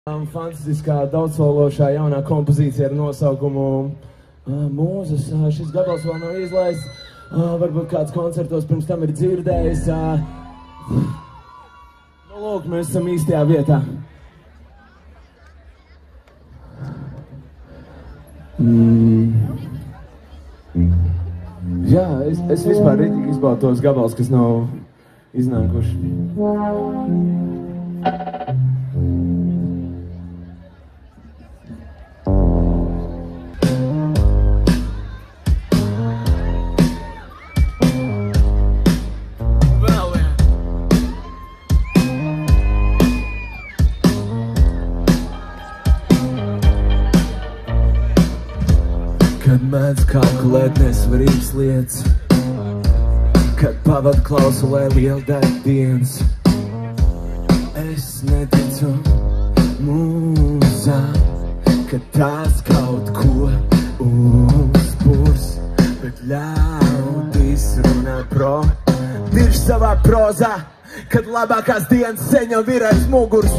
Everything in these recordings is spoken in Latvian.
Fantastiskā daudzsološā jaunā kompozīcija ar nosaukumu Mūzes. Šis gabals vēl nav izlaists. Varbūt kāds koncertos pirms tam ir dzirdējis. Nu, lūk, mēs esam īstajā vietā. Jā, es vispār rītīgi izbaudu tos gabals, kas nav iznākuši. Kad mēdz kalkulēt nesvarīgas lietas, kad pavadu klausulē liela daļa dienas, es neticu mūzām, kad tās kaut ko uzbūrs, bet ļaudis runā dirž savā prozā, kad labākās dienas sen jau ir aiz muguras.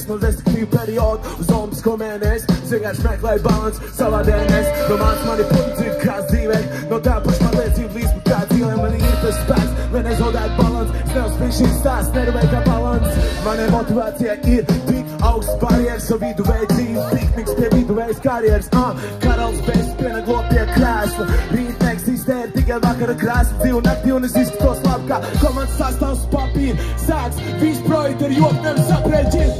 No destruktīvu periodu uz zombisko mēnesi, es vienkārši meklēju balansu savā DNS. No māc mani punkti ir krāts dzīvē, no tā pašpārliecība līdz pat kā dzīvēm. Man ir tas spēks, lai nezaudētu balansu, es neuzspīju šīs stāsts, nerunāju kā balans. Manai motivācijai ir tik augsts barjeras, savu viduvēju dzīvi, pikniks pie viduvējas karjeras. Karalis bez pienaglo pie krēsla, rīt neeksistē tikai vakara krēsla, dzīvu nakti un es izskatos labi kā komandas sastāvs papīra. Sāks, viss projekti ar joku nevis aprēķinu.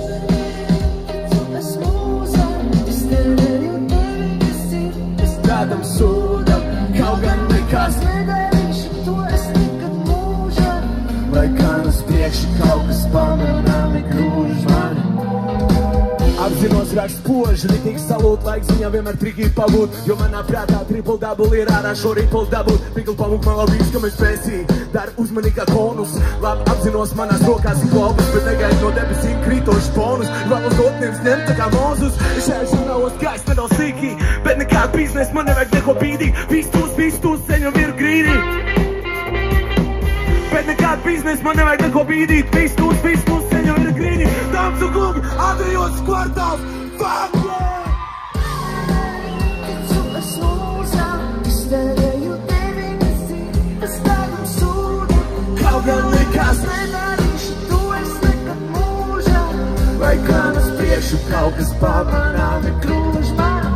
Tādam sūdam, kaut gan nekas nedarīšu, to es nekad mūžam. Lai kā uz priekšu kaut kas pamanāmi grūž mani. Apzinos raksts poži, ritīgi salūt, laiks ziņā vienmēr trikīgi pabūt. Jo manā prātā triple double ir ārā šo ripple dabūt. Pikli pamuk man labi viss, ka mēs spēcīgi, dar uzmanīgi kā konus. Labi apzinos manās rokās ir globus, bet negaid no debesīm krītošs bonus. Vēlos otniems ņemt tā kā Mozus. Es šeit žurnālos gājis nedaudz sīkī, bet nekāda biznesa man nevajag neko bīdīt. Viss tūs, sen jau ir grīdī. Bet nekāda biznesa man nevajag neko bīdīt. Viss tūs, sen jau ir grīdī. Dāmas un kungi, Adrijos kvartāls, fuck yeah! Ticu es mūzām, iztērēju tevi nesīt, es tādam sūdam. Kaut gan nekas nedarīšu, to es nekad mūžam. Lai kā uz priekšu kaut kas pamanāmi grūž man.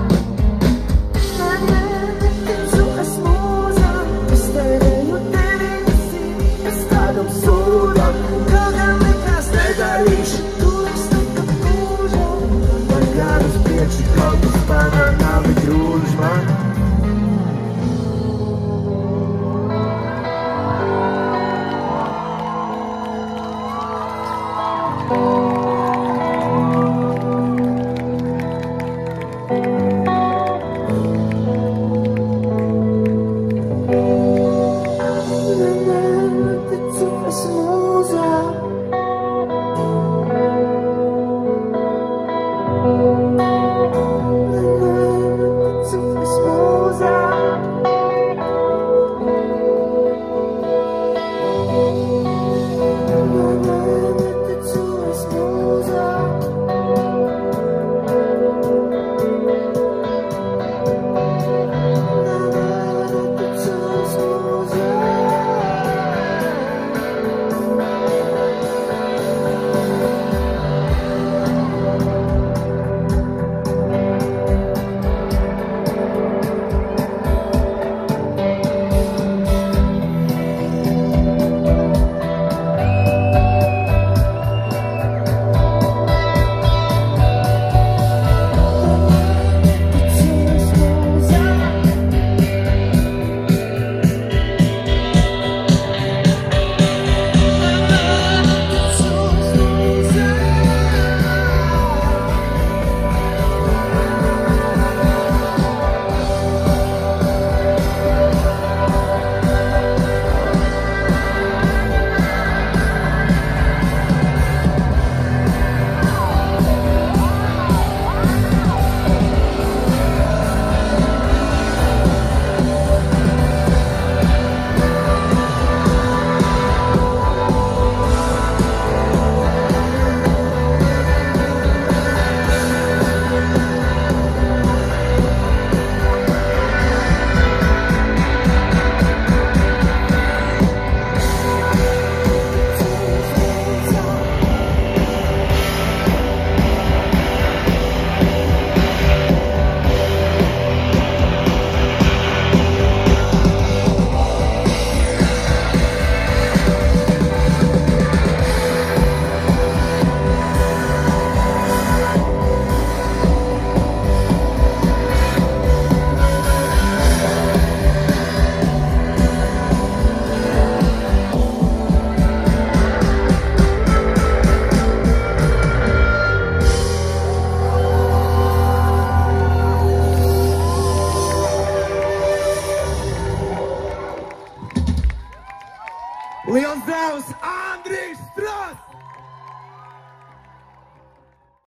Liels devs Andrijs Stras!